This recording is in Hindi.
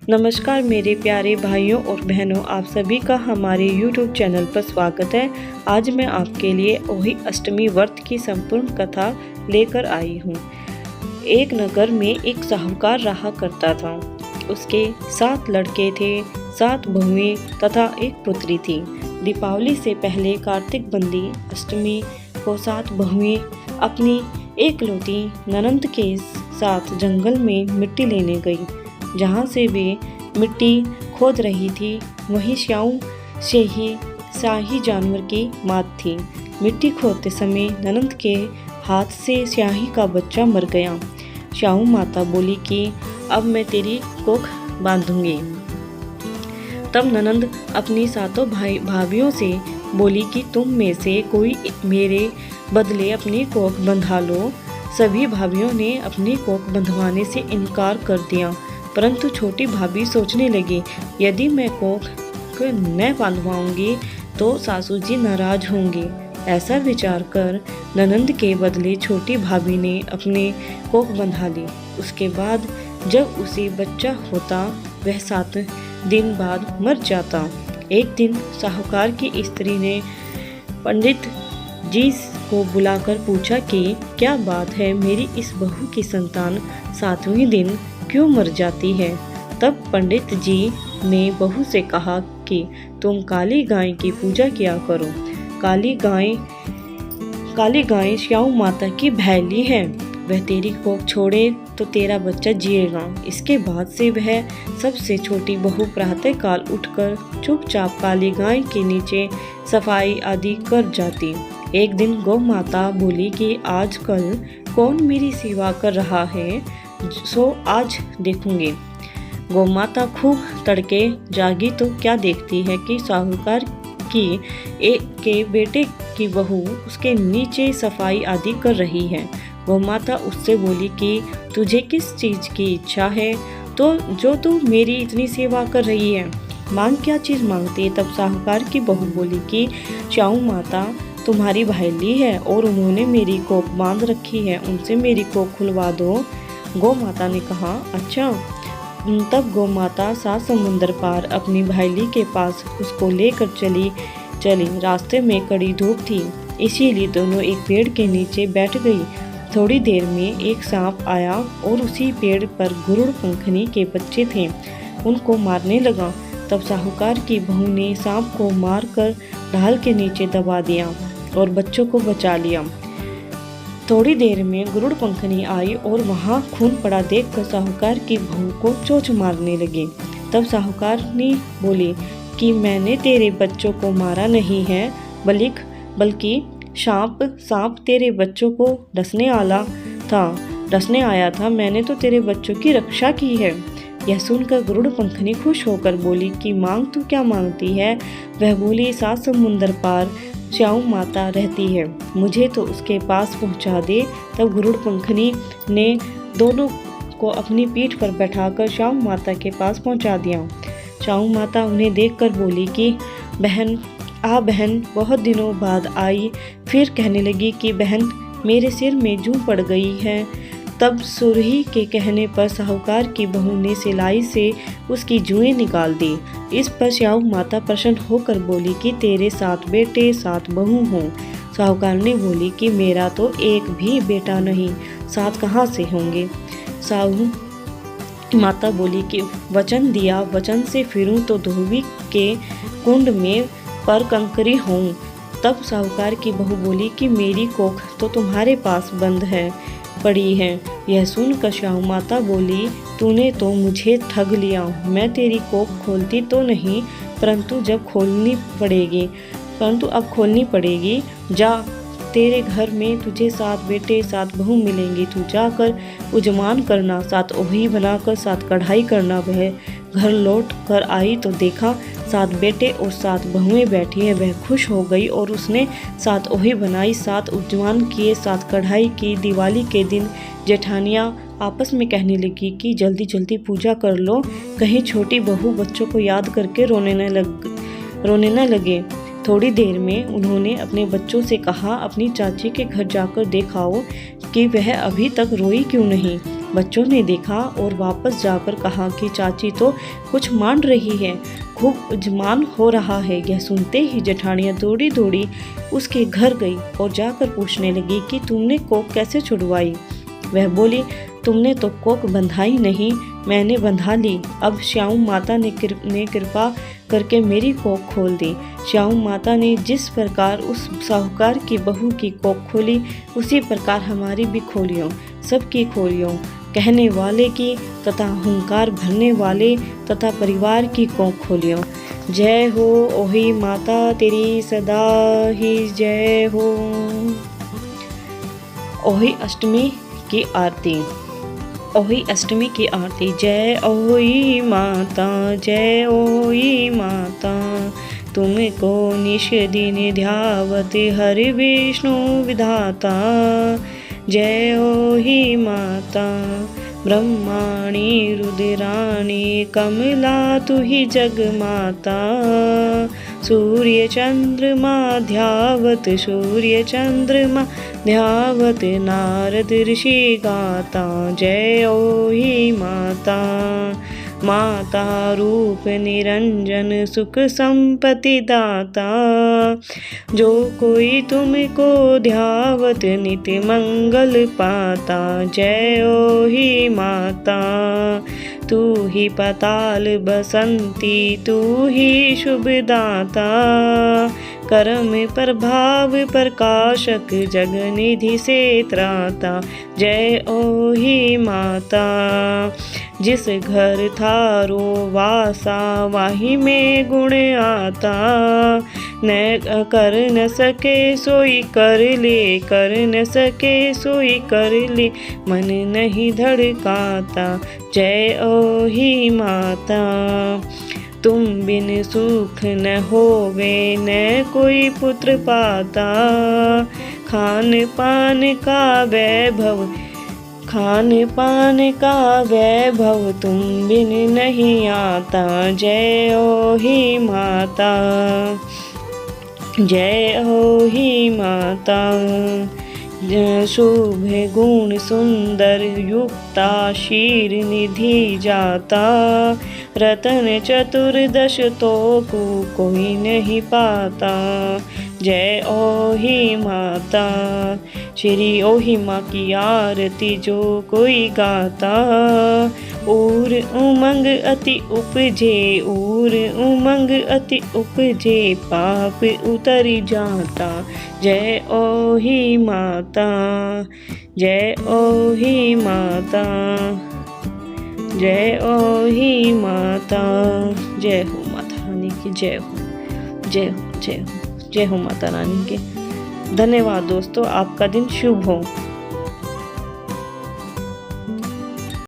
नमस्कार मेरे प्यारे भाइयों और बहनों, आप सभी का हमारे YouTube चैनल पर स्वागत है। आज मैं आपके लिए वही अष्टमी व्रत की संपूर्ण कथा लेकर आई हूँ। एक नगर में एक साहूकार रहा करता था। उसके 7 लड़के थे, 7 बहुएं तथा एक पुत्री थी। दीपावली से पहले कार्तिक बंदी अष्टमी को 7 बहुएं अपनी एकलौती ननंद के साथ जंगल में मिट्टी लेने गई। जहाँ से वे मिट्टी खोद रही थी वहीं स्याऊ शाही जानवर की मात थी। मिट्टी खोदते समय ननंद के हाथ से स्याही का बच्चा मर गया। स्याऊ माता बोली कि अब मैं तेरी कोख बांधूंगी। तब ननंद अपनी 7 भाभियों से बोली कि तुम में से कोई मेरे बदले अपनी कोख बंधा लो। सभी भाभियों ने अपनी कोख बंधवाने से इनकार कर दिया, परंतु छोटी भाभी सोचने लगी, यदि मैं कोख न बांधवाऊंगी तो सासू जी नाराज होंगी। ऐसा विचार कर ननंद के बदले छोटी भाभी ने अपने कोख बंधा ली। उसके बाद जब उसे बच्चा होता वह 7 दिन बाद मर जाता। एक दिन साहूकार की स्त्री ने पंडित जी को बुलाकर पूछा कि क्या बात है, मेरी इस बहू की संतान 7वें दिन क्यों मर जाती है। तब पंडित जी ने बहू से कहा कि तुम काली गाय की पूजा किया करो। काली गाय स्याऊ माता की भैली है, वह तेरी कोख छोड़े तो तेरा बच्चा जिएगा। इसके बाद से वह सबसे छोटी बहू प्रातः काल उठकर चुपचाप काली गाय के नीचे सफाई आदि कर जाती। एक दिन गौ माता बोली कि आजकल कौन मेरी सेवा कर रहा है, सो आज देखूंगी। गौ माता खूब तड़के जागी तो क्या देखती है कि साहूकार के बेटे की बहू उसके नीचे सफाई आदि कर रही है। गौ माता उससे बोली कि तुझे किस चीज़ की इच्छा है, तो जो तू मेरी इतनी सेवा कर रही है, मांग, क्या चीज़ मांगती है। तब साहूकार की बहू बोली कि स्याऊ माता तुम्हारी भाईली है और उन्होंने मेरी कोख बांध रखी है, उनसे मेरी कोख खुलवा दो। गौ माता ने कहा अच्छा। तब गौ माता 7 समुंदर पार अपनी भाईली के पास उसको लेकर चली। रास्ते में कड़ी धूप थी, इसीलिए दोनों एक पेड़ के नीचे बैठ गई। थोड़ी देर में एक सांप आया और उसी पेड़ पर गरुड़ पंखनी के बच्चे थे, उनको मारने लगा। तब साहूकार की बहू ने सांप को मारकर ढाल के नीचे दबा दिया और बच्चों को बचा लिया। थोड़ी देर में गरुड़ पंखनी आई और वहाँ खून पड़ा देखकर साहूकार की बहू को चोंच मारने लगी। तब साहूकार ने बोली कि मैंने तेरे बच्चों को मारा नहीं है, बल्कि सांप तेरे बच्चों को डसने आया था। मैंने तो तेरे बच्चों की रक्षा की है। यह सुनकर गरुड़ पंखनी खुश होकर बोली कि मांग, तू क्या मांगती है। वह बोली 7 समुंदर पार स्याऊ माता रहती है, मुझे तो उसके पास पहुंचा दे। तब गरुड़ पंखनी ने दोनों को अपनी पीठ पर बैठाकर स्याऊ माता के पास पहुंचा दिया। स्याऊ माता उन्हें देखकर बोली कि बहन बहुत दिनों बाद आई। फिर कहने लगी कि बहन, मेरे सिर में जूं पड़ गई है। तब सुरही के कहने पर साहूकार की बहू ने सिलाई से उसकी जुएं निकाल दी। इस पर स्याऊ माता प्रसन्न होकर बोली कि तेरे 7 बेटे 7 बहू हों। साहूकार ने बोली कि मेरा तो एक भी बेटा नहीं, 7 कहाँ से होंगे। साहू माता बोली कि वचन दिया, वचन से फिरूं तो धोबी के कुंड में पर कंकरी हों। तब साहूकार की बहू बोली कि मेरी कोख तो तुम्हारे पास बंद पड़ी है। यह सुनकर स्याऊ माता बोली, तूने तो मुझे ठग लिया। मैं तेरी कोख खोलती तो नहीं, परंतु अब खोलनी पड़ेगी। जा, तेरे घर में तुझे 7 बेटे 7 बहू मिलेंगी। तू जाकर उजमान करना, 7 ओही बनाकर 7 कढ़ाई करना। वह घर लौट कर आई तो देखा 7 बेटे और 7 बहुएं बैठी हैं। वह खुश हो गई और उसने 7 ओही बनाई, 7 उजमान किए, 7 कढ़ाई की। दिवाली के दिन जेठानियाँ आपस में कहने लगी कि जल्दी जल्दी पूजा कर लो, कहीं छोटी बहू बच्चों को याद करके रोने न लगे। थोड़ी देर में उन्होंने अपने बच्चों से कहा, अपनी चाची के घर जाकर देखाओ कि वह अभी तक रोई क्यों नहीं। बच्चों ने देखा और वापस जाकर कहा कि चाची तो कुछ मान रही है, खूब उजमान हो रहा है। यह सुनते ही जेठानियाँ दौड़ी दौड़ी उसके घर गई और जाकर पूछने लगी कि तुमने कोक कैसे छुड़वाई। वह बोली, तुमने तो कोक बंधाई नहीं, मैंने बंधा ली। अब श्याम माता ने कृपा करके मेरी कोक खोल दी। श्याम माता ने जिस प्रकार उस साहूकार की बहू की कोक खोली, उसी प्रकार हमारी भी खोलियों, सबकी खोलियों, कहने वाले की तथा हुंकार भरने वाले तथा परिवार की कोक खोलियों। जय हो ओही माता तेरी सदा ही जय हो। ओही अष्टमी की आरती। ओही अष्टमी की आरती। जय ओही माता, जय ओही माता, तुमको निश दिन ध्यावत हरि विष्णु विधाता। जय ओही माता, ब्रह्माणी रुद्राणी कमला तु ही जग माता। सूर्य चंद्रमा ध्यावत, सूर्य चंद्रमा ध्यावत, नारद ऋषि गाता। जय ओही माता, माता रूप निरंजन सुख संपत्ति दाता। जो कोई तुमको ध्यावत नित्य मंगल पाता। जय ओही माता, तू ही पाताल बसंती, तू ही शुभ दाता। कर्म प्रभाव प्रकाशक जगनिधि से त्राता। जय ओही माता, जिस घर थारो वासा वाही में गुण आता। न कर न सके सोई कर ले, कर न सके सोई कर ले, मन नहीं धड़काता। जय ओही माता, तुम बिन सुख न होवे न कोई पुत्र पाता। खान पान का वैभव, खान पान का वैभव तुम बिन नहीं आता। जय ओही माता, जय ओही माता। शुभ गुण सुंदर युक्ता शीर निधि जाता। रतन चतुर्दश तो कोई नहीं पाता। जय ओही माता, श्री ओही माँ की आरती जो कोई गाता। और उमंग अति उपजे, और उमंग अति उपजे, पाप उतर जाता। जय ओही माता, जय ओही माता, जय ओही माता। जय हो माता रानी की जय हो, जय हो, जय हो, जय हो माता रानी के। धन्यवाद दोस्तों, आपका दिन शुभ हो।